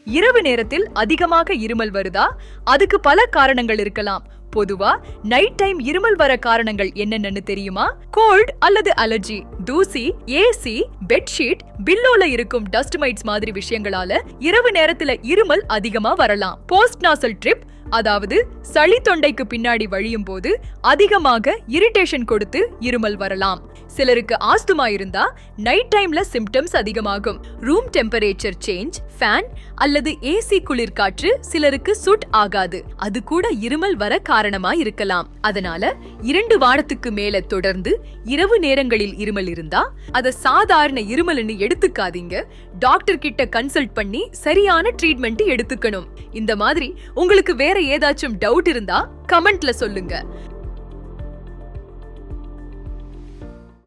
இரவு நேரத்தில் அதிகமாக இருமல் வருதா? அதுக்கு பல காரணங்கள் இருக்கலாம். பொதுவா நைட் டைம் இருமல் வர காரணங்கள் என்னென்னு தெரியுமா? கோல்ட் அல்லது அலர்ஜி, தூசி, ஏசி, பெட்ஷீட், பில்லோல இருக்கும் டஸ்ட் மைட்ஸ் மாதிரி விஷயங்களால இரவு நேரத்துல இருமல் அதிகமா வரலாம். போஸ்ட் நாசல் ட்ரிப், அதாவது சளி தொண்டைக்கு பின்னாடி வழியும் போது அதிகமாக இரிட்டேஷன் கொடுத்து இருமல் வரலாம். சிலருக்கு ஆஸ்துமா இருந்தா நைட் டைம்ல சிம்டம்ஸ் அதிகமாகும். ரூம் டெம்பரேச்சர் சேஞ்ச், ஃபேன் அல்லது ஏசி குளிர்காற்று சிலருக்கு சூட் ஆகாது. அது கூட இருமல் வர காரணமா இருக்கலாம். அதனால 2 வாரத்துக்கு மேல தொடர்ந்து இரவு நேரங்களில் இருமல் இருந்தா அத சாதாரண இருமல்னு எடுத்துக்காதீங்க. டாக்டர் கிட்ட கன்சல்ட் பண்ணி சரியான ட்ரீட்மெண்ட் எடுத்துக்கணும். இந்த மாதிரி உங்களுக்கு வேற ஏதாச்சும் டவுட் இருந்தா கமெண்ட்ல சொல்லுங்க.